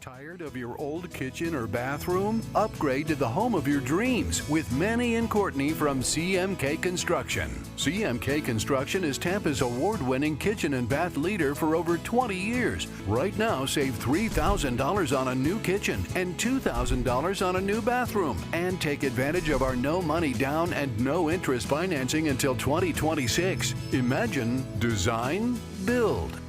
Tired of your old kitchen or bathroom? Upgrade to the home of your dreams with Manny and Courtney from CMK Construction. CMK Construction is Tampa's award-winning kitchen and bath leader for over 20 years. Right now, save $3,000 on a new kitchen and $2,000 on a new bathroom. And take advantage of our no money down and no interest financing until 2026. Imagine, design, build.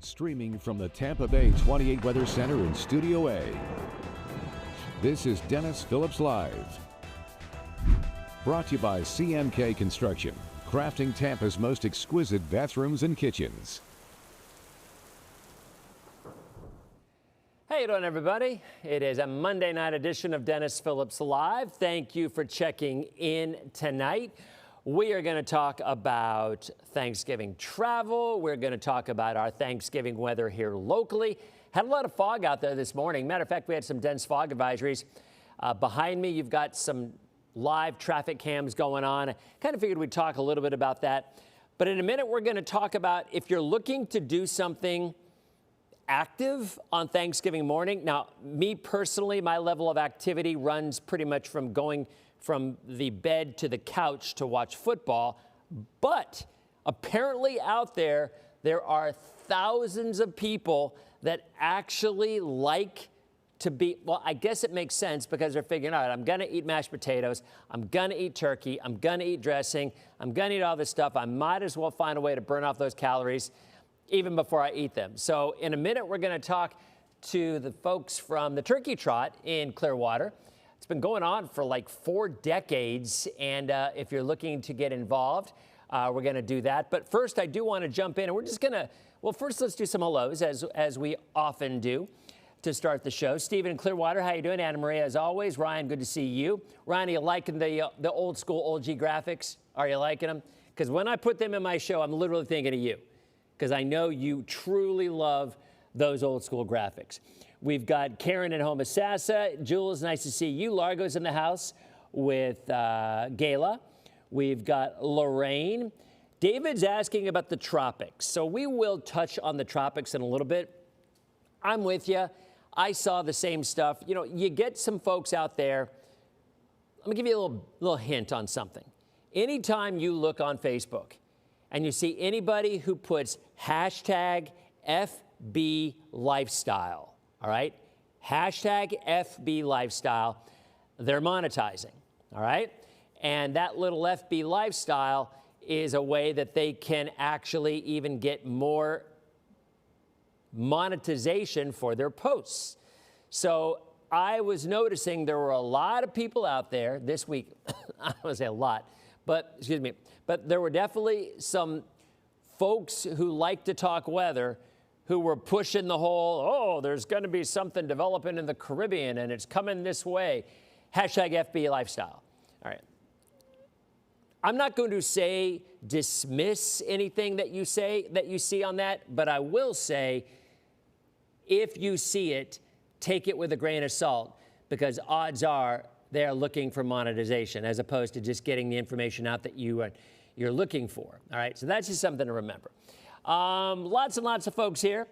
Streaming from the Tampa Bay 28 Weather Center in Studio A. This is Dennis Phillips Live. Brought to you by CMK Construction, crafting Tampa's most exquisite bathrooms and kitchens. How you doing, everybody? It is a Monday night edition of Dennis Phillips Live. Thank you for checking in tonight. We are going to talk about Thanksgiving travel. We're going to talk about our Thanksgiving weather here locally. Had a lot of fog out there this morning. Matter of fact, we had some dense fog advisories. Behind me, you've got some live traffic cams going on. I kind of figured we'd talk a little bit about that. But in a minute, we're going to talk about if you're looking to do something active on Thanksgiving morning. Now, me personally, my level of activity runs pretty much from going from the bed to the couch to watch football. But apparently out there, there are thousands of people that actually like to be, well, I guess it makes sense because they're figuring out, I'm gonna eat mashed potatoes, I'm gonna eat turkey, I'm gonna eat dressing, I'm gonna eat all this stuff. I might as well find a way to burn off those calories even before I eat them. So in a minute, we're gonna talk to the folks from the Turkey Trot in Clearwater. It's been going on for like 4 decades, and if you're looking to get involved, we're going to do that. But first, I do want to jump in, and we're just going to, well, first let's do some hellos, as we often do to start the show. Stephen in Clearwater, how you doing? Anna Maria, as always. Ryan, good to see you. Ryan, are you liking the old school, old G graphics? Are you liking them? Because when I put them in my show, I'm literally thinking of you, because I know you truly love those old school graphics. We've got Karen in Homosassa. Jules, nice to see you. Largo's in the house with Gayla. We've got Lorraine. David's asking about the tropics. So we will touch on the tropics in a little bit. I'm with you. I saw the same stuff. You know, you get some folks out there. Let me give you a little hint on something. Anytime you look on Facebook and you see anybody who puts hashtag FB lifestyle, all right? Hashtag FB lifestyle, they're monetizing, all right? And that little FB lifestyle is a way that they can actually even get more monetization for their posts. So I was noticing there were a lot of people out there this week, I don't want to say a lot, but excuse me, but there were definitely some folks who like to talk weather who were pushing the whole, oh, there's going to be something developing in the Caribbean and it's coming this way. Hashtag FB lifestyle. All right. I'm not going to say dismiss anything that you see on that, but I will say if you see it, take it with a grain of salt, because odds are they're looking for monetization as opposed to just getting the information out that you're looking for. All right. So that's just something to remember. Lots and lots of folks here.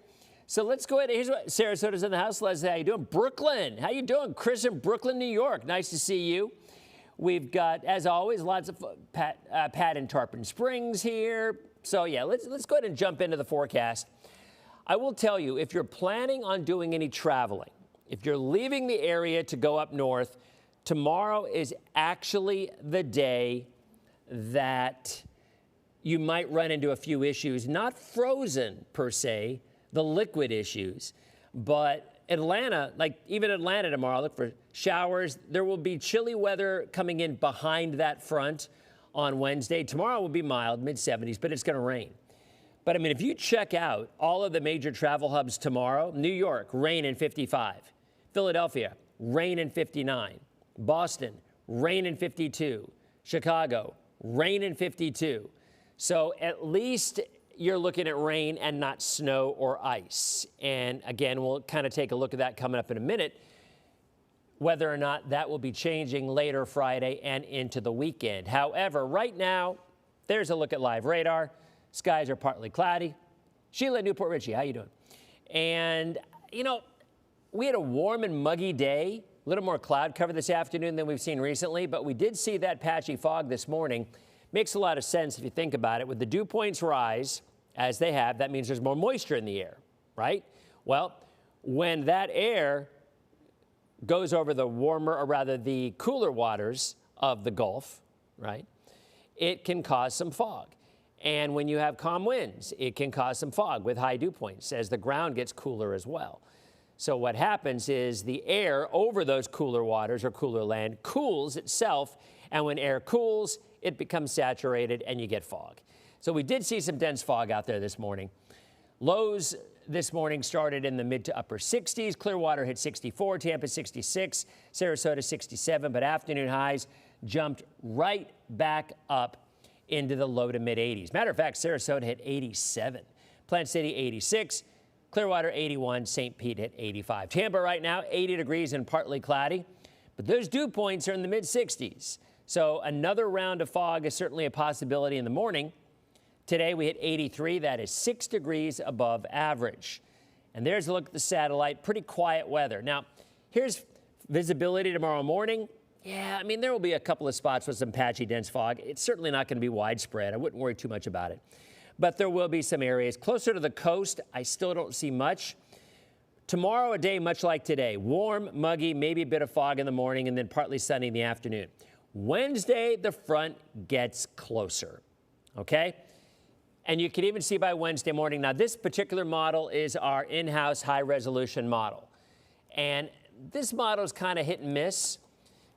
So let's go ahead. Here's what Sarasota's in the house. Leslie, how you doing? Brooklyn, how you doing? Chris in Brooklyn, New York. Nice to see you. We've got, as always, lots of Pat in Tarpon Springs here. So yeah, let's go ahead and jump into the forecast. I will tell you, if you're planning on doing any traveling, if you're leaving the area to go up north, tomorrow is actually the day that you might run into a few issues, not frozen per se, the liquid issues, but Atlanta, like even Atlanta tomorrow, look for showers. There will be chilly weather coming in behind that front on Wednesday. Tomorrow will be mild, mid-70s, but it's going to rain. But I mean, if you check out all of the major travel hubs tomorrow, New York, rain in 55. Philadelphia, rain in 59. Boston, rain in 52. Chicago, rain in 52. So at least you're looking at rain and not snow or ice. And again, we'll kind of take a look at that coming up in a minute, whether or not that will be changing later Friday and into the weekend. However, right now, there's a look at live radar. Skies are partly cloudy. Sheila at Newport Richie, how you doing? And, you know, we had a warm and muggy day, a little more cloud cover this afternoon than we've seen recently, but we did see that patchy fog this morning. Makes a lot of sense if you think about it. With the dew points rise, as they have, that means there's more moisture in the air, right? Well, when that air goes over the warmer, or rather the cooler waters of the Gulf, right, it can cause some fog. And when you have calm winds, it can cause some fog with high dew points as the ground gets cooler as well. So what happens is the air over those cooler waters or cooler land cools itself, and when air cools, it becomes saturated and you get fog. So we did see some dense fog out there this morning. Lows this morning started in the mid to upper 60s. Clearwater hit 64, Tampa 66, Sarasota 67, but afternoon highs jumped right back up into the low to mid 80s. Matter of fact, Sarasota hit 87, Plant City 86, Clearwater 81, St. Pete hit 85. Tampa right now 80 degrees and partly cloudy, but those dew points are in the mid 60s. So another round of fog is certainly a possibility in the morning. Today we hit 83, that is 6 degrees above average. And there's a look at the satellite, pretty quiet weather. Now, here's visibility tomorrow morning. Yeah, I mean, there will be a couple of spots with some patchy, dense fog. It's certainly not going to be widespread. I wouldn't worry too much about it. But there will be some areas. Closer to the coast, I still don't see much. Tomorrow, a day much like today. Warm, muggy, maybe a bit of fog in the morning, and then partly sunny in the afternoon. Wednesday, the front gets closer, okay? And you can even see by Wednesday morning. Now, this particular model is our in-house high-resolution model. And this model is kind of hit and miss.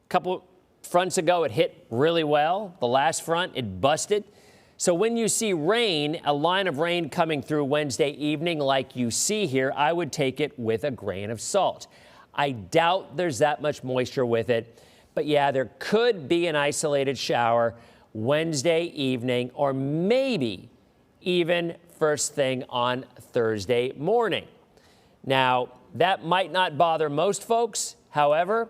A couple fronts ago, it hit really well. The last front, it busted. So when you see rain, a line of rain coming through Wednesday evening like you see here, I would take it with a grain of salt. I doubt there's that much moisture with it. But yeah, there could be an isolated shower Wednesday evening, or maybe even first thing on Thursday morning. Now, that might not bother most folks. However,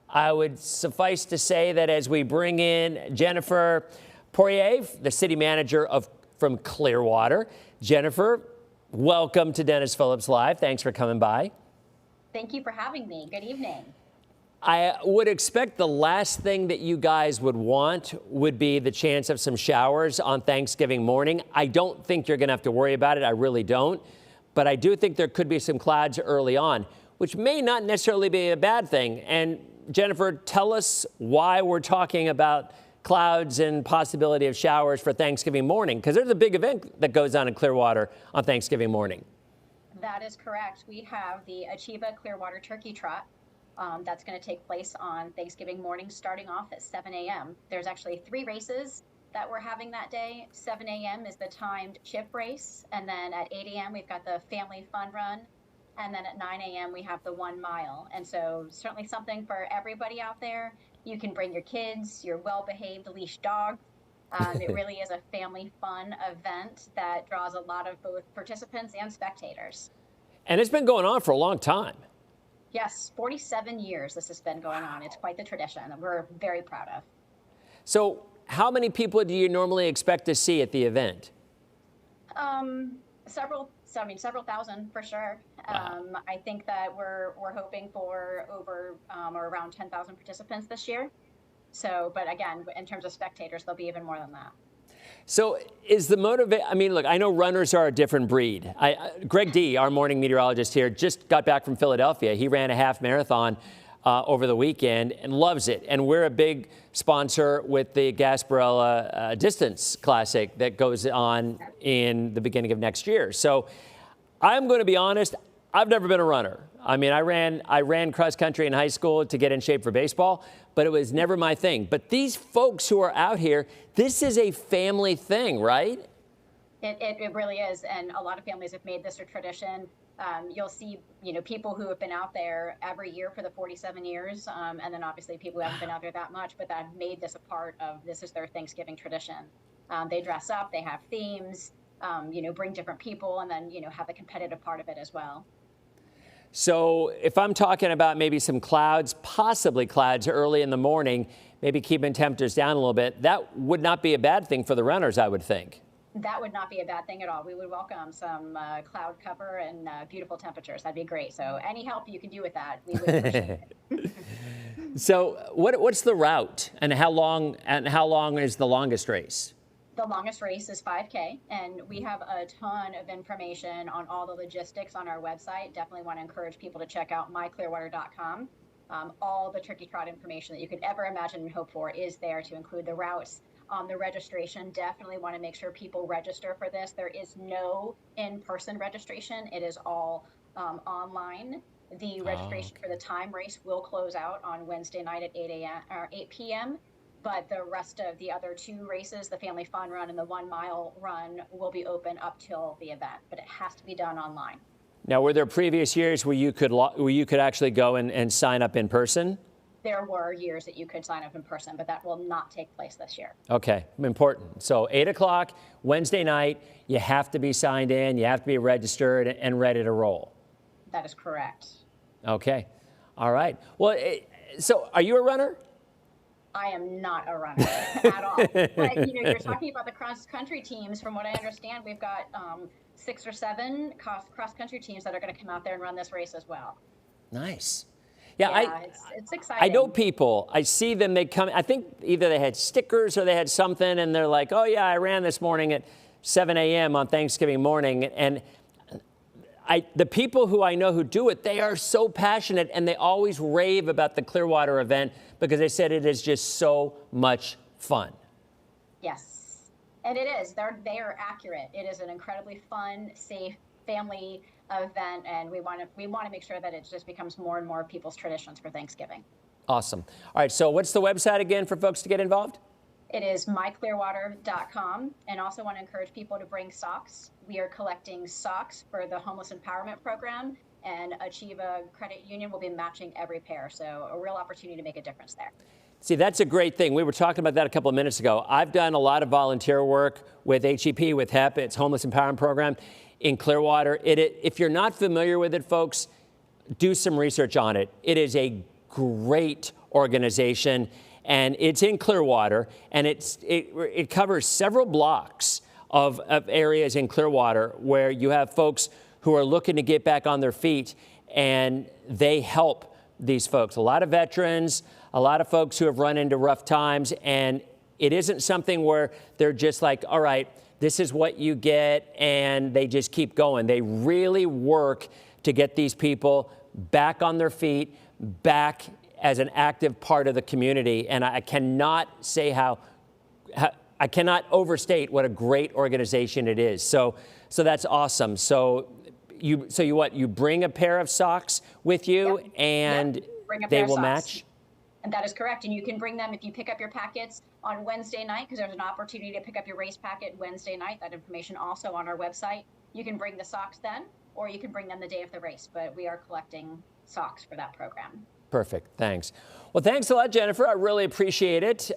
I would suffice to say that as we bring in Jennifer Poirier, the city manager from Clearwater. Jennifer, welcome to Dennis Phillips Live. Thanks for coming by. Thank you for having me. Good evening. I would expect the last thing that you guys would want would be the chance of some showers on Thanksgiving morning. I don't think you're going to have to worry about it. I really don't. But I do think there could be some clouds early on, which may not necessarily be a bad thing. And Jennifer, tell us why we're talking about clouds and possibility of showers for Thanksgiving morning, because there's a big event that goes on in Clearwater on Thanksgiving morning. That is correct. We have the Achieva Clearwater Turkey Trot. That's going to take place on Thanksgiving morning, starting off at 7 a.m. There's actually 3 races that we're having that day. 7 a.m. is the timed chip race, and then at 8 a.m. we've got the family fun run, and then at 9 a.m. we have the 1 mile. And so certainly something for everybody out there. You can bring your kids, your well-behaved leash dog. It really is a family fun event that draws a lot of both participants and spectators. And it's been going on for a long time. Yes, 47 years this has been going on. It's quite the tradition that we're very proud of. So how many people do you normally expect to see at the event? Several thousand for sure. Wow. I think that we're hoping for over or around 10,000 participants this year. So, but again, in terms of spectators, there'll be even more than that. So is the motivation, I mean, look, I know runners are a different breed. Greg D., our morning meteorologist here, just got back from Philadelphia. He ran a half marathon over the weekend and loves it. And we're a big sponsor with the Gasparilla Distance Classic that goes on in the beginning of next year. So I'm going to be honest, I've never been a runner. I mean, I ran cross country in high school to get in shape for baseball, but it was never my thing. But these folks who are out here, this is a family thing, right? It really is, and a lot of families have made this a tradition. You'll see, people who have been out there every year for the 47 years, and then obviously people who haven't been out there that much, but that have made this a part of, this is their Thanksgiving tradition. They dress up, they have themes, bring different people, and then, have the competitive part of it as well. So if I'm talking about maybe some clouds, possibly clouds early in the morning, maybe keeping temperatures down a little bit, that would not be a bad thing for the runners, I would think. That would not be a bad thing at all. We would welcome some cloud cover and beautiful temperatures. That'd be great. So any help you can do with that, we would appreciate it. So what's the route, and how long is the longest race? The longest race is 5K, and we have a ton of information on all the logistics on our website. Definitely want to encourage people to check out myclearwater.com. All the Turkey Trot information that you could ever imagine and hope for is there, to include the routes. The registration, definitely want to make sure people register for this. There is no in-person registration. It is all online. The registration for the time race will close out on Wednesday night at 8 p.m. But the rest of the other two races, the Family Fun Run and the 1 mile run, will be open up till the event, but it has to be done online. Now, were there previous years where you could actually go and sign up in person? There were years that you could sign up in person, but that will not take place this year. Okay, important. So 8 o'clock Wednesday night, you have to be signed in, you have to be registered and ready to roll. That is correct. Okay, all right. Well, so are you a runner? I am not a runner at all. But, you're talking about the cross-country teams. From what I understand, we've got 6 or 7 cross-country teams that are going to come out there and run this race as well. Nice. Yeah, it's exciting. I know people, I see them, they come, I think either they had stickers or they had something, and they're like, oh yeah, I ran this morning at 7 a.m. on Thanksgiving morning. And the people who I know who do it, they are so passionate, and they always rave about the Clearwater event because they said it is just so much fun. Yes, and it is. They are accurate. It is an incredibly fun, safe, family event, and we want to make sure that it just becomes more and more people's traditions for Thanksgiving. Awesome. All right, so what's the website again for folks to get involved? It is myclearwater.com, and also want to encourage people to bring socks. We are collecting socks for the Homeless Empowerment Program, and Achieva Credit Union will be matching every pair. So a real opportunity to make a difference there. See, that's a great thing. We were talking about that a couple of minutes ago. I've done a lot of volunteer work with HEP, with HEP, it's Homeless Empowerment Program in Clearwater. If you're not familiar with it, folks, do some research on it. It is a great organization, and it's in Clearwater, and it covers several blocks of areas in Clearwater where you have folks who are looking to get back on their feet, and they help these folks. A lot of veterans, a lot of folks who have run into rough times, and it isn't something where they're just like, all right, this is what you get, and they just keep going. They really work to get these people back on their feet, back as an active part of the community. And I cannot say I cannot overstate what a great organization it is. So that's awesome. So you bring a pair of socks with you, Yep. and Bring a they pair of will socks. match? And that is correct. And you can bring them if you pick up your packets on Wednesday night, because there's an opportunity to pick up your race packet Wednesday night. That information also on our website. You can bring the socks then, or you can bring them the day of the race. But we are collecting socks for that program. Perfect. Thanks. Well, thanks a lot, Jennifer. I really appreciate it.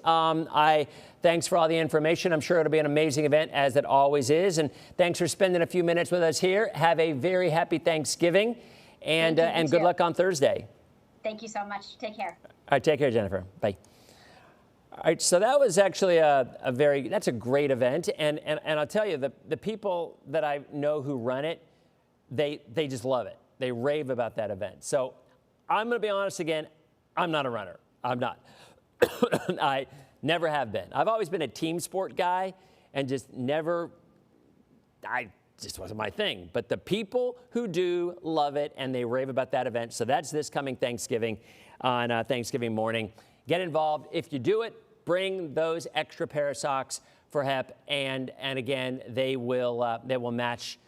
Thanks for all the information. I'm sure it'll be an amazing event, as it always is. And thanks for spending a few minutes with us here. Have a very happy Thanksgiving, and good luck on Thursday. Thank you so much. Take care. All right, take care, Jennifer. Bye. All right, so that was actually that's a great event, and I'll tell you, the people that I know who run it, they just love it. They rave about that event. So I'm going to be honest again, I'm not a runner. I'm not. I never have been. I've always been a team sport guy, and just never, just wasn't my thing. But the people who do love it, and they rave about that event. So that's this coming Thanksgiving, on Thanksgiving morning. Get involved. If you do it, bring those extra pair of socks for HEP, and again, they will match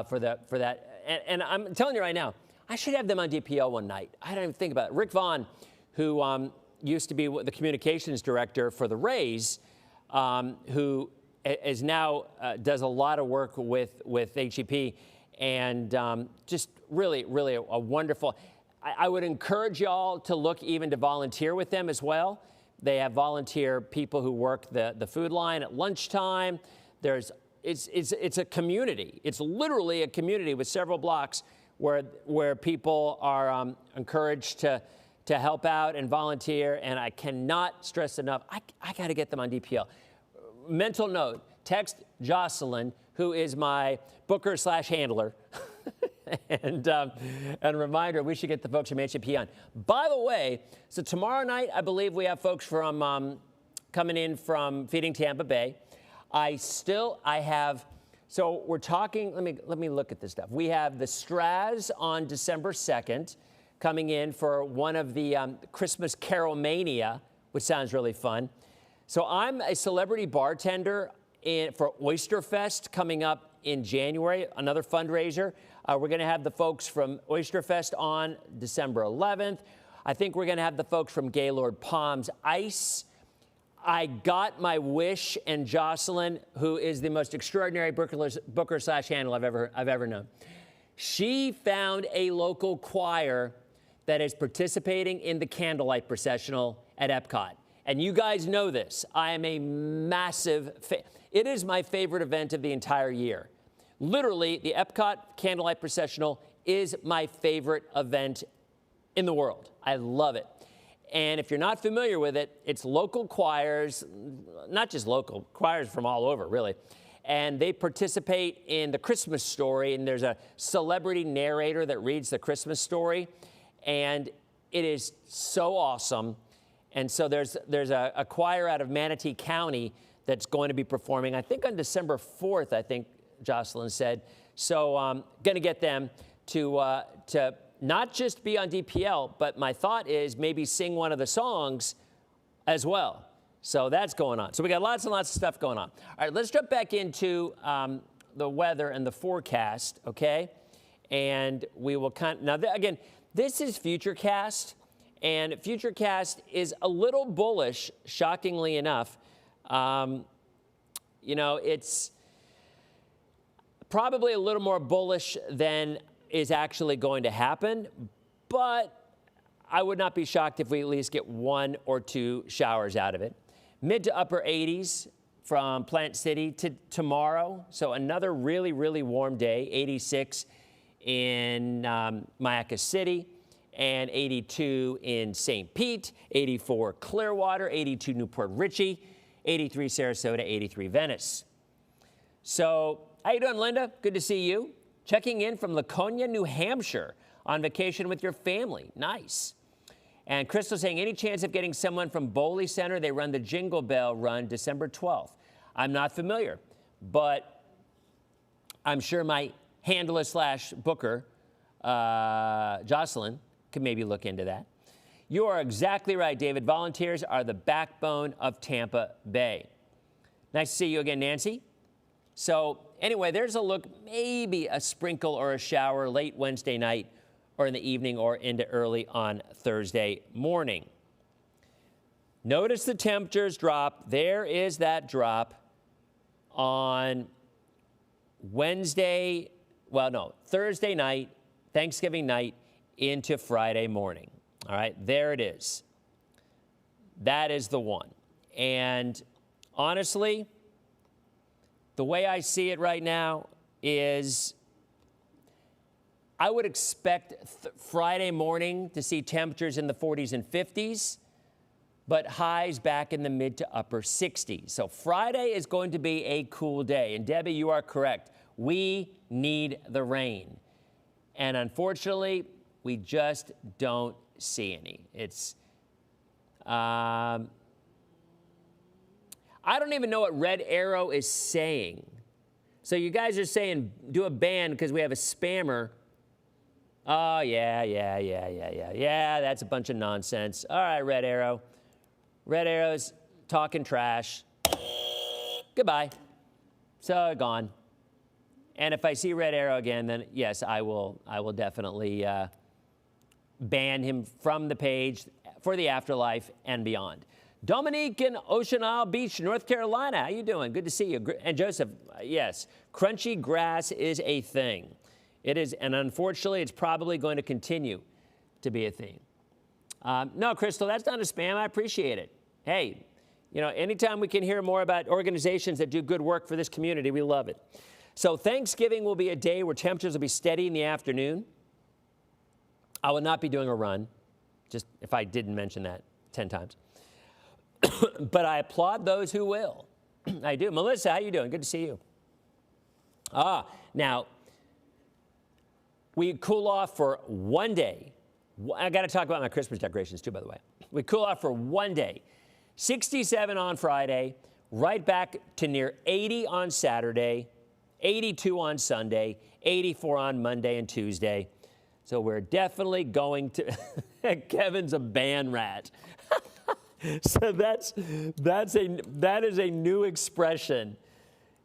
for that. And I'm telling you right now, I should have them on DPL one night. I don't even think about it. Rick Vaughn, who used to be the communications director for the Rays, who is now does a lot of work with HEP, and just really a wonderful. I would encourage y'all to look even to volunteer with them as well. They have volunteer people who work the food line at lunchtime. It's a community. It's literally a community with several blocks where people are encouraged to help out and volunteer. And I cannot stress enough, I got to get them on DPL. Mental note, text Jocelyn, who is my booker/handler. And reminder, we should get the folks from HEP on. By the way, so tomorrow night, I believe we have folks from coming in from Feeding Tampa Bay. So we're talking, let me look at this stuff. We have the Straz on December 2nd coming in for one of the Christmas Carol Mania, which sounds really fun. So I'm a celebrity bartender for Oyster Fest coming up in January, another fundraiser. We're going to have the folks from Oyster Fest on December 11th. I think we're going to have the folks from Gaylord Palms Ice. I got my wish, and Jocelyn, who is the most extraordinary booker/handler I've ever known. She found a local choir that is participating in the candlelight processional at Epcot. And you guys know this. I am a massive fan. It is my favorite event of the entire year. Literally, the Epcot Candlelight Processional is my favorite event in the world. I love it. And if you're not familiar with it, it's local choirs, not just local, choirs from all over, really. And they participate in the Christmas story, and there's a celebrity narrator that reads the Christmas story. And it is so awesome. And so there's a choir out of Manatee County that's going to be performing, I think on December 4th, I think Jocelyn said. So going to get them to not just be on DPL, but my thought is maybe sing one of the songs as well. So that's going on. So we got lots and lots of stuff going on. All right, let's jump back into the weather and the forecast, okay? And we will again, this is Futurecast, and Futurecast is a little bullish, shockingly enough. You know, it's probably a little more bullish than is actually going to happen, but I would not be shocked if we at least get 1 or 2 showers out of it. Mid to upper 80s from Plant City to tomorrow. So another really, really warm day, 86 in Mayaca City, and 82 in St. Pete, 84 Clearwater, 82 Newport Richey, 83 Sarasota, 83 Venice. So how you doing, Linda? Good to see you. Checking in from Laconia, New Hampshire, on vacation with your family. Nice. And Crystal saying, any chance of getting someone from Bowley Center? They run the Jingle Bell Run December 12th. I'm not familiar, but I'm sure my handler/booker, Jocelyn, could maybe look into that. You are exactly right, David. Volunteers are the backbone of Tampa Bay. Nice to see you again, Nancy. So anyway, there's a look, maybe a sprinkle or a shower late Wednesday night or in the evening or into early on Thursday morning. Notice the temperatures drop. There is that drop on Thursday night, Thanksgiving night into Friday morning. All right, there it is. That is the one. And honestly, the way I see it right now is I would expect Friday morning to see temperatures in the 40s and 50s, but highs back in the mid to upper 60s. So Friday is going to be a cool day. And Debbie, you are correct. We need the rain. And unfortunately, we just don't see any. I don't even know what Red Arrow is saying. So you guys are saying do a ban because we have a spammer. Oh, yeah, that's a bunch of nonsense. All right, Red Arrow. Red Arrow's talking trash. Goodbye. So, gone. And if I see Red Arrow again, then yes, I will definitely ban him from the page for the afterlife and beyond. Dominique in Ocean Isle Beach, North Carolina. How you doing? Good to see you. And Joseph, yes, crunchy grass is a thing. It is, and unfortunately, it's probably going to continue to be a thing. No, Crystal, that's not a spam. I appreciate it. Hey, you know, anytime we can hear more about organizations that do good work for this community, we love it. So Thanksgiving will be a day where temperatures will be steady in the afternoon. I will not be doing a run, just if I didn't mention that 10 times. But I applaud those who will. I do. Melissa, how you doing? Good to see you. Now, we cool off for one day. I got to talk about my Christmas decorations too, by the way. We cool off for one day. 67 on Friday, right back to near 80 on Saturday, 82 on Sunday, 84 on Monday and Tuesday. So we're definitely going to, Kevin's a band rat. So that is a new expression.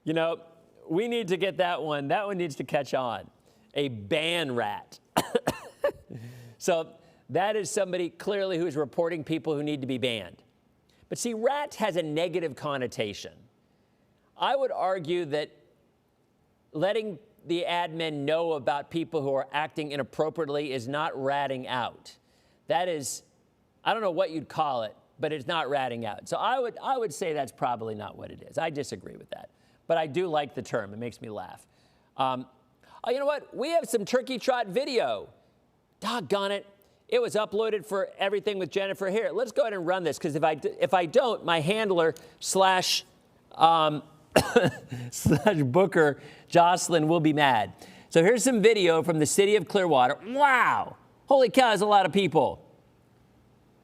You know, we need to get that one. That one needs to catch on. A band rat. So that is somebody clearly who's reporting people who need to be banned. But see, rat has a negative connotation. I would argue that letting the admin know about people who are acting inappropriately is not ratting out. That is, I don't know what you'd call it, but it's not ratting out. So I would say that's probably not what it is. I disagree with that. But I do like the term. It makes me laugh. Oh, you know what? We have some turkey trot video. Doggone it. It was uploaded for Everything with Jennifer here. Let's go ahead and run this, because if I don't, my handler slash Booker, Jocelyn, will be mad. So here's some video from the city of Clearwater. Wow. Holy cow, there's a lot of people.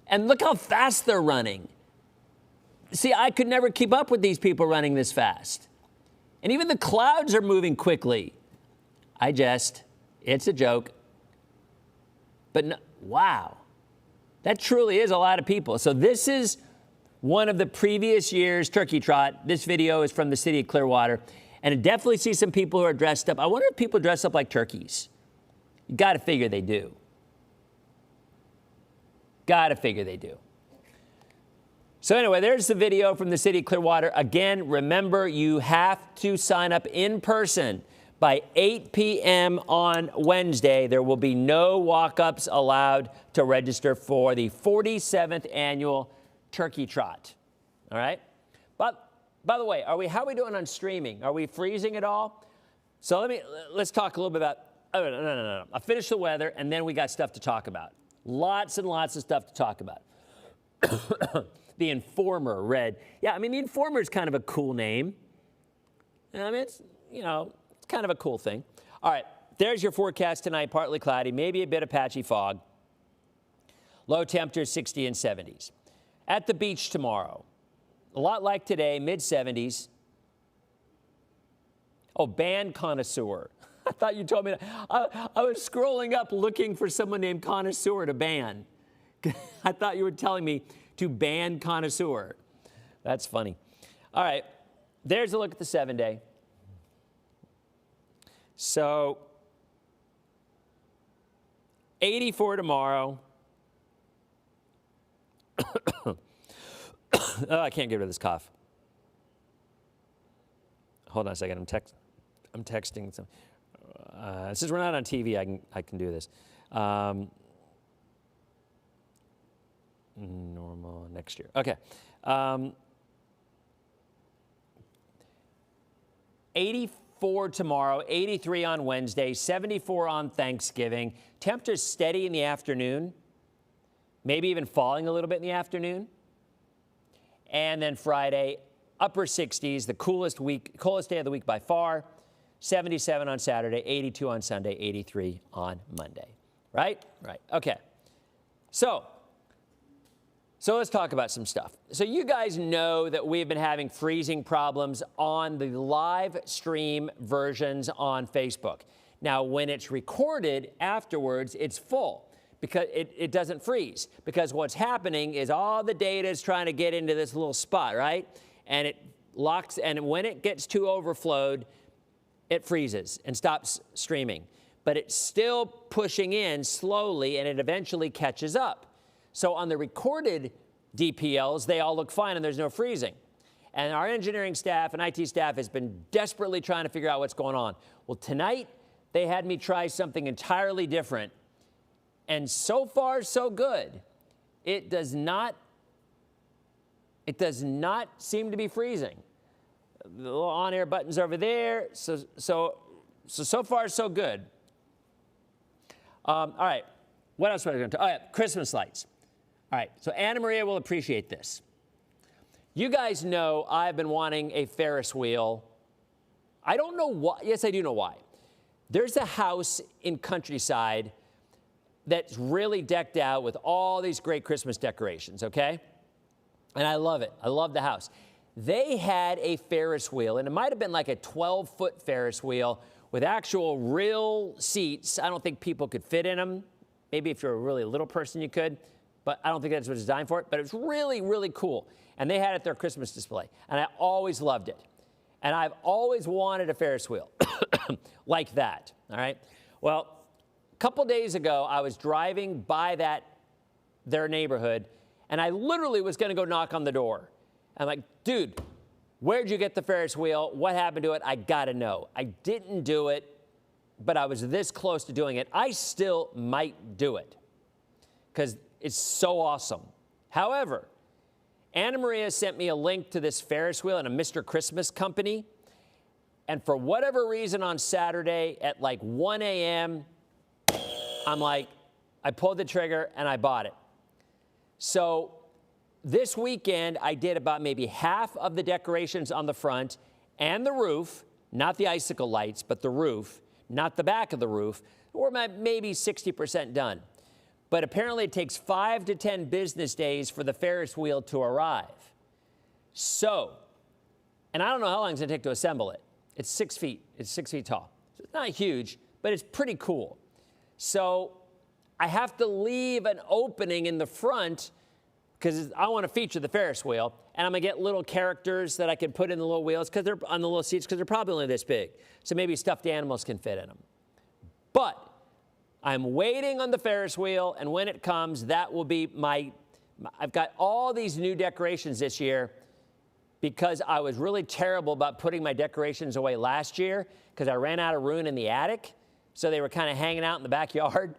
And look how fast they're running. See, I could never keep up with these people running this fast. And even the clouds are moving quickly. It's a joke. But no, wow, that truly is a lot of people. So this is one of the previous year's Turkey Trot. This video is from the city of Clearwater. And I definitely see some people who are dressed up. I wonder if people dress up like turkeys. You got to figure they do. Got to figure they do. So anyway, there's the video from the city of Clearwater. Again, remember, you have to sign up in person by 8 p.m. on Wednesday. There will be no walk-ups allowed to register for the 47th annual Turkey Trot. All right? But by the way, how are we doing on streaming? Are we freezing at all? So let's talk a little bit about, no. I'll finish the weather, and then we got stuff to talk about. Lots and lots of stuff to talk about. The Informer read. Yeah, I mean, The Informer is kind of a cool name. I mean, it's kind of a cool thing. All right, there's your forecast tonight. Partly cloudy, maybe a bit of patchy fog. Low temperatures 60 and 70s. At the beach tomorrow, a lot like today, mid-70s. Oh, band connoisseur. I thought you told me that. I was scrolling up looking for someone named Connoisseur to ban. I thought you were telling me to ban Connoisseur. That's funny. All right, there's a look at the 7-day. So 84 tomorrow. Oh, I can't get rid of this cough. Hold on a second. I'm texting some. Since we're not on TV, I can do this. Normal next year. Okay. 84 tomorrow, 83 on Wednesday, 74 on Thanksgiving. Temperatures steady in the afternoon, maybe even falling a little bit in the afternoon. And then Friday, upper 60s, the coolest day of the week by far. 77 on Saturday, 82 on Sunday, 83 on Monday. Right? Right. Okay. So So let's talk about some stuff. So you guys know that we've been having freezing problems on the live stream versions on Facebook. Now, when it's recorded afterwards, it's full because it doesn't freeze. Because what's happening is all the data is trying to get into this little spot, right? And it locks, and when it gets too overflowed, it freezes and stops streaming. But it's still pushing in slowly, and it eventually catches up. So on the recorded DPLs, they all look fine and there's no freezing. And our engineering staff and IT staff has been desperately trying to figure out what's going on. Well, tonight they had me try something entirely different. And so far, so good. It does not seem to be freezing. The little on-air button's over there. So far, so good. All right. What else was I going to talk? Oh, yeah, Christmas lights. All right, so Anna Maria will appreciate this. You guys know I've been wanting a Ferris wheel. I don't know why. Yes, I do know why. There's a house in Countryside that's really decked out with all these great Christmas decorations, okay? And I love it. I love the house. They had a Ferris wheel, and it might have been like a 12-foot Ferris wheel with actual real seats. I don't think people could fit in them. Maybe if you're a really little person, you could. But I don't think that's what it's designed for. But it was really, really cool. And they had it at their Christmas display. And I always loved it. And I've always wanted a Ferris wheel like that, all right? Well, a couple days ago, I was driving by their neighborhood, and I literally was going to go knock on the door. I'm like, dude, where'd you get the Ferris wheel? What happened to it? I got to know. I didn't do it, but I was this close to doing it. I still might do it because it's so awesome. However, Anna Maria sent me a link to this Ferris wheel in a Mr. Christmas company. And for whatever reason on Saturday at like 1 a.m., I'm like, I pulled the trigger and I bought it. So this weekend, I did about maybe half of the decorations on the front and the roof, not the icicle lights, but the roof, not the back of the roof. We're maybe 60% done. But apparently it takes 5 to 10 business days for the Ferris wheel to arrive. So, and I don't know how long it's going to take to assemble it. It's 6 feet. It's 6 feet tall. So it's not huge, but it's pretty cool. So I have to leave an opening in the front because I want to feature the Ferris wheel. And I'm going to get little characters that I can put in the little wheels because they're on the little seats because they're probably only this big. So maybe stuffed animals can fit in them. But I'm waiting on the Ferris wheel, and when it comes, that will be I've got all these new decorations this year because I was really terrible about putting my decorations away last year because I ran out of room in the attic, so they were kind of hanging out in the backyard.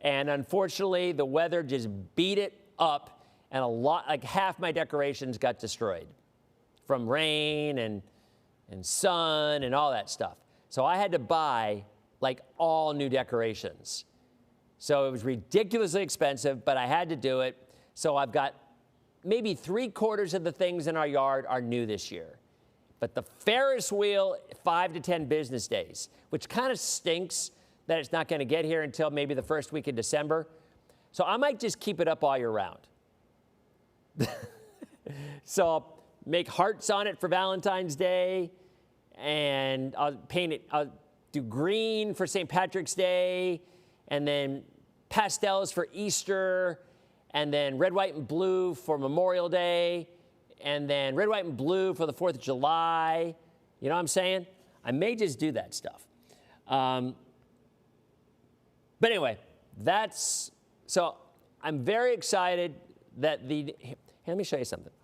And unfortunately, the weather just beat it up, and like half my decorations got destroyed from rain and sun and all that stuff. So I had to buy like all new decorations. So it was ridiculously expensive, but I had to do it. So I've got maybe 3/4 of the things in our yard are new this year. But the Ferris wheel, 5 to 10 business days, which kind of stinks that it's not going to get here until maybe the first week of December. So I might just keep it up all year round. So I'll make hearts on it for Valentine's Day, and I'll paint it. I'll do green for St. Patrick's Day, and then pastels for Easter, and then red, white, and blue for Memorial Day, and then red, white, and blue for the 4th of July. You know what I'm saying? I may just do that stuff. But anyway, so I'm very excited that here, let me show you something.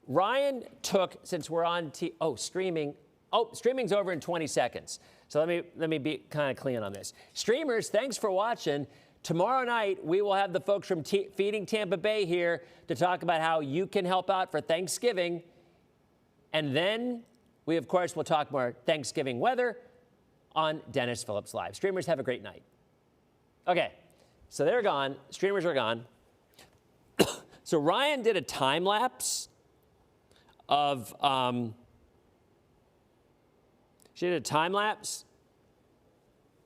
Ryan took, since we're on streaming. Oh, streaming's over in 20 seconds. So let me be kind of clean on this. Streamers, thanks for watching. Tomorrow night, we will have the folks from Feeding Tampa Bay here to talk about how you can help out for Thanksgiving. And then we, of course, will talk more Thanksgiving weather on Dennis Phillips Live. Streamers, have a great night. Okay, so they're gone. Streamers are gone. So Ryan did a time lapse of... She did a time lapse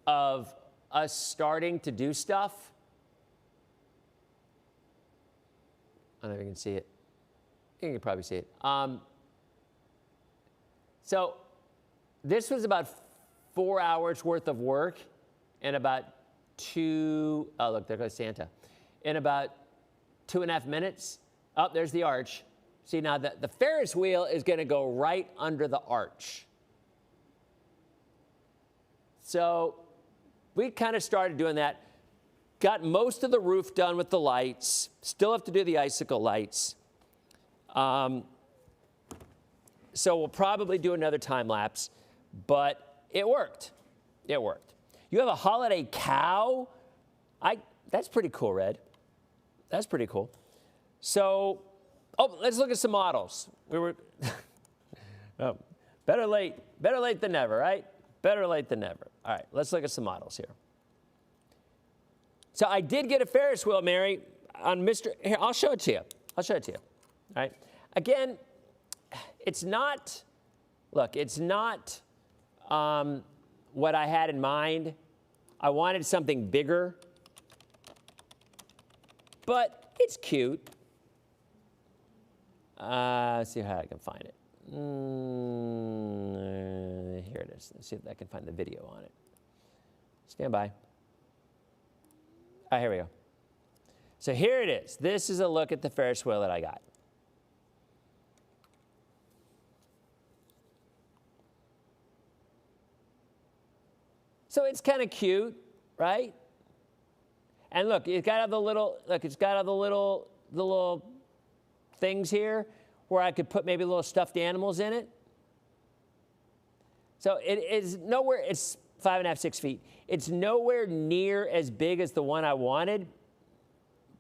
of us starting to do stuff. I don't know if you can see it. You can probably see it. So this was about 4 hours worth of work in about oh, look, there goes Santa. In about 2.5 minutes. Oh, there's the arch. See, now the Ferris wheel is going to go right under the arch. So we kind of started doing that. Got most of the roof done with the lights. Still have to do the icicle lights. So we'll probably do another time lapse, but it worked. It worked. You have a holiday cow? That's pretty cool, Red. That's pretty cool. So, let's look at some models. We were, better late than never, right? Better late than never. All right, let's look at some models here. So I did get a Ferris wheel, Mary, on here, I'll show it to you. All right. Again, it's not what I had in mind. I wanted something bigger, but it's cute. Let's see how I can find it. Here it is. Let's see if I can find the video on it. Stand by. Here we go. So here it is. This is a look at the Ferris wheel that I got. So it's kind of cute, right? And look, it's got all the little things here where I could put maybe little stuffed animals in it. So it is nowhere, it's 5.5, 6 feet. It's nowhere near as big as the one I wanted,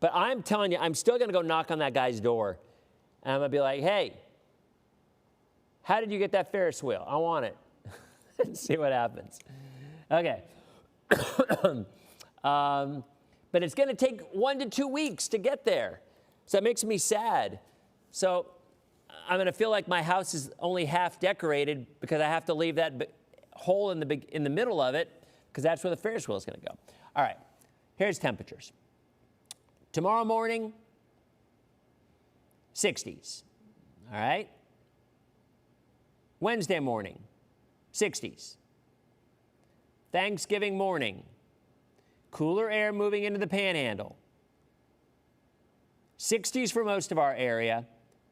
but I'm telling you, I'm still gonna go knock on that guy's door. And I'm gonna be like, hey, how did you get that Ferris wheel? I want it. See what happens. Okay. But it's gonna take 1 to 2 weeks to get there. So that makes me sad. So I'm gonna feel like my house is only half decorated because I have to leave that hole in the middle of it because that's where the Ferris wheel is gonna go. All right, here's temperatures. Tomorrow morning, 60s, all right? Wednesday morning, 60s. Thanksgiving morning, cooler air moving into the panhandle. 60s for most of our area,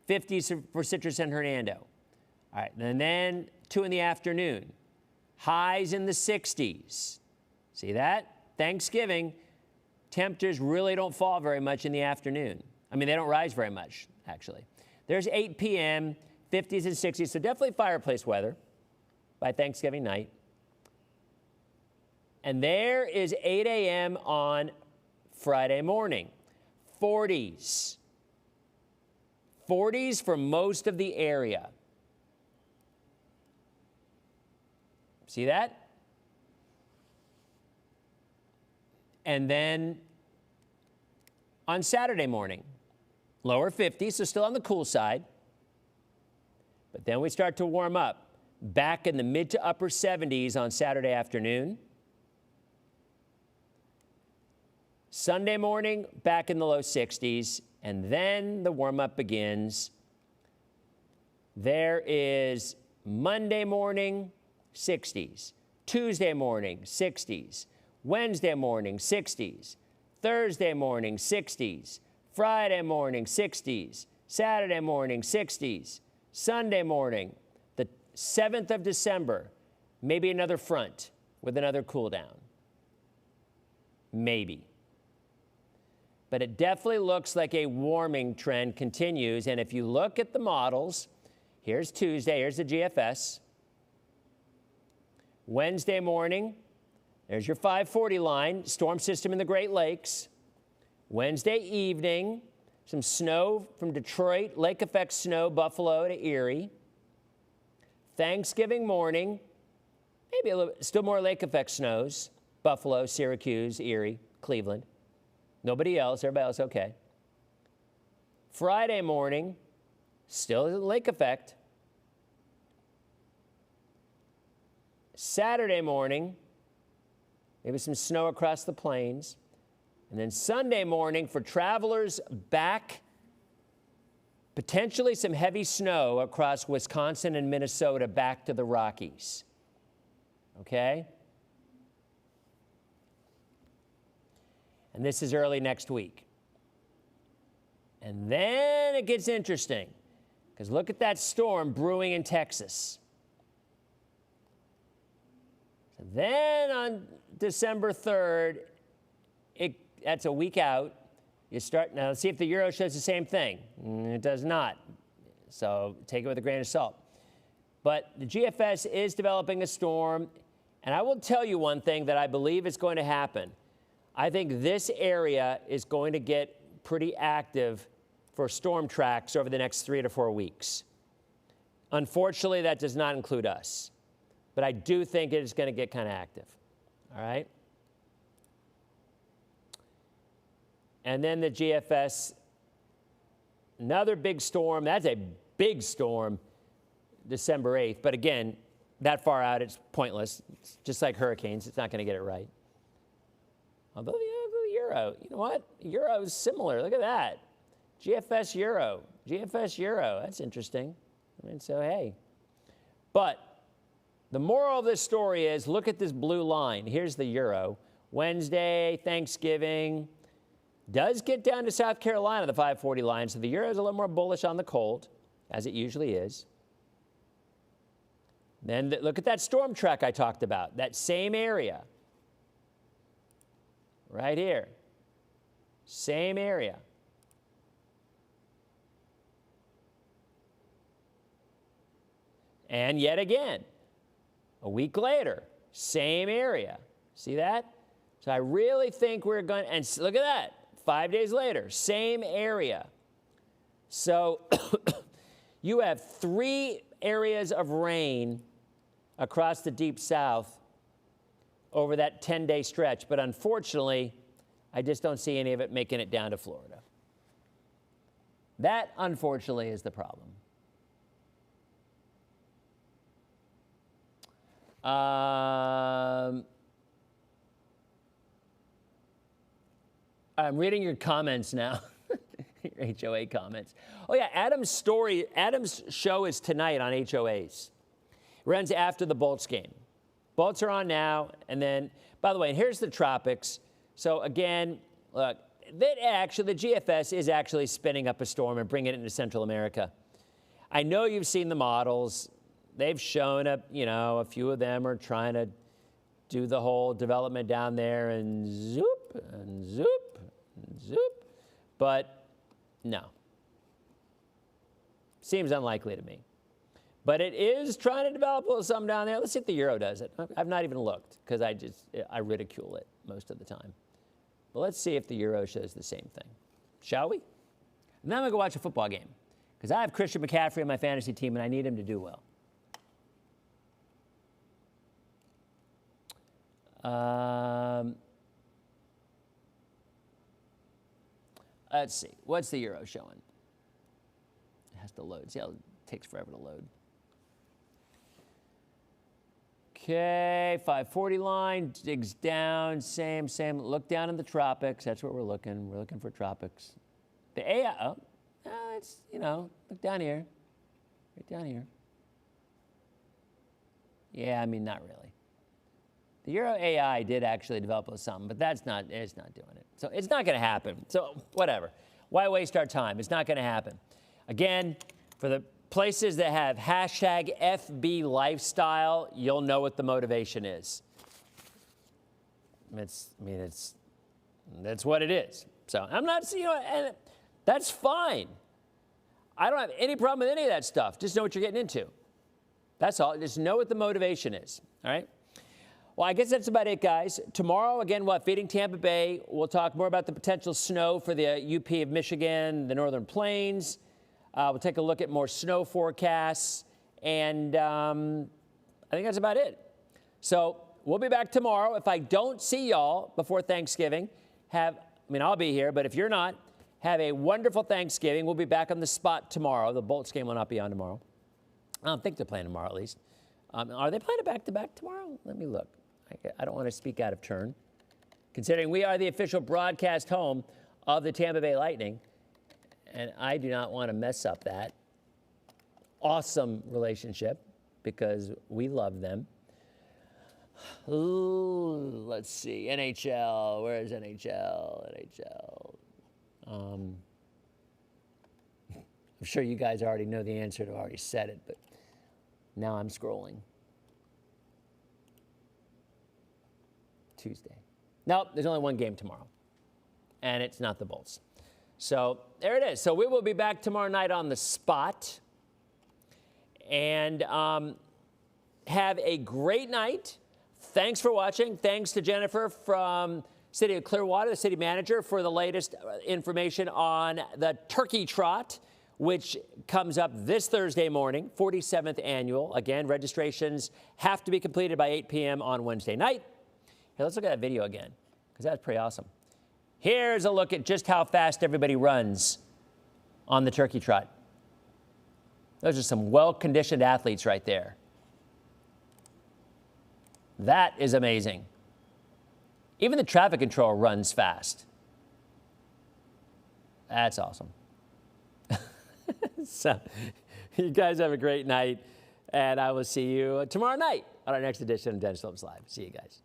50s for Citrus and Hernando. All right, and then 2 in the afternoon, highs in the 60s. See that? Thanksgiving, temperatures really don't fall very much in the afternoon. I mean, they don't rise very much, actually. There's 8 p.m., 50s and 60s, so definitely fireplace weather by Thanksgiving night. And there is 8 a.m. on Friday morning. 40s. 40s for most of the area. See that? And then on Saturday morning, lower 50s, so still on the cool side. But then we start to warm up. Back in the mid to upper 70s on Saturday afternoon. Sunday morning, back in the low 60s, and then the warm-up begins. There is Monday morning, 60s. Tuesday morning, 60s. Wednesday morning, 60s. Thursday morning, 60s. Friday morning, 60s. Saturday morning, 60s. Sunday morning, the 7th of December, maybe another front with another cool down. Maybe. But it definitely looks like a warming trend continues. And if you look at the models, here's Tuesday, here's the GFS. Wednesday morning, there's your 540 line, storm system in the Great Lakes. Wednesday evening, some snow from Detroit, lake effect snow, Buffalo to Erie. Thanksgiving morning, maybe a little, still more lake effect snows, Buffalo, Syracuse, Erie, Cleveland. Nobody else, everybody else okay. Friday morning, still lake effect. Saturday morning, maybe some snow across the plains. And then Sunday morning, for travelers back Potentially some heavy snow across Wisconsin and Minnesota back to the Rockies. Okay? And this is early next week. And then it gets interesting, because look at that storm brewing in Texas. So then on December 3rd, that's a week out. You start, now let's see if the Euro shows the same thing. It does not. So take it with a grain of salt. But the GFS is developing a storm. And I will tell you one thing that I believe is going to happen. I think this area is going to get pretty active for storm tracks over the next 3 to 4 weeks. Unfortunately, that does not include us. But I do think it is going to get kind of active. All right? And then the GFS, another big storm. That's a big storm, December 8th. But again, that far out, it's pointless. It's just like hurricanes. It's not going to get it right. Although the Euro, you know what? Euro is similar. Look at that. GFS Euro. GFS Euro. That's interesting. I mean, so hey. But the moral of this story is, look at this blue line. Here's the Euro. Wednesday, Thanksgiving. Does get down to South Carolina, the 540 line. So the Euro is a little more bullish on the cold, as it usually is. Then look at that storm track I talked about. That same area. Right here. Same area. And yet again, a week later, same area. See that? So I really think we're going to, and look at that, 5 days later, same area. So you have 3 areas of rain across the Deep South over that 10-day stretch. But unfortunately, I just don't see any of it making it down to Florida. That, unfortunately, is the problem. I'm reading your comments now, your HOA comments. Oh yeah, Adam's show is tonight on HOAs. It runs after the Bolts game. Bolts are on now, and then, by the way, and here's the tropics. So again, look, the GFS is actually spinning up a storm and bringing it into Central America. I know you've seen the models. They've shown up, you know, a few of them are trying to do the whole development down there and zoop and zoop and zoop. But no. Seems unlikely to me. But it is trying to develop a little something down there. Let's see if the Euro does it. I've not even looked because I ridicule it most of the time. But let's see if the Euro shows the same thing. Shall we? And then I'm going to go watch a football game because I have Christian McCaffrey on my fantasy team and I need him to do well. Let's see. What's the Euro showing? It has to load. See how it takes forever to load. Okay, 540 line digs down. Same. Look down in the tropics. That's what we're looking. We're looking for tropics. The AI. It's, you know, look down here. Right down here. Yeah, I mean, not really. The Euro AI did actually develop something, but it's not doing it. So it's not going to happen. So whatever. Why waste our time? It's not going to happen. Again, for the places that have hashtag FB lifestyle, you'll know what the motivation is. That's what it is. So I'm not, and that's fine. I don't have any problem with any of that stuff. Just know what you're getting into. That's all. Just know what the motivation is. All right? Well, I guess that's about it, guys. Tomorrow, again, Feeding Tampa Bay. We'll talk more about the potential snow for the UP of Michigan, the Northern Plains. We'll take a look at more snow forecasts. And I think that's about it. So we'll be back tomorrow. If I don't see y'all before Thanksgiving, I'll be here, but if you're not, have a wonderful Thanksgiving. We'll be back on the spot tomorrow. The Bolts game will not be on tomorrow. I don't think they're playing tomorrow, at least. Are they playing a back-to-back tomorrow? Let me look. I don't want to speak out of turn. Considering we are the official broadcast home of the Tampa Bay Lightning, And I do not want to mess up that awesome relationship because we love them. Ooh, let's see. NHL. Where is NHL? NHL. I'm sure you guys already know the answer to already said it, but now I'm scrolling. Tuesday. Nope, there's only one game tomorrow, and it's not the Bolts. So there it is. So we will be back tomorrow night on the spot, and have a great night. Thanks for watching. Thanks to Jennifer from City of Clearwater, the city manager, for the latest information on the Turkey Trot, which comes up this Thursday morning, 47th annual. Again, registrations have to be completed by 8 p.m. on Wednesday night. Here, let's look at that video again, because that's pretty awesome. Here's a look at just how fast everybody runs on the Turkey Trot. Those are some well-conditioned athletes right there. That is amazing. Even the traffic control runs fast. That's awesome. So, you guys have a great night, and I will see you tomorrow night on our next edition of Dennis Phillips Live. See you guys.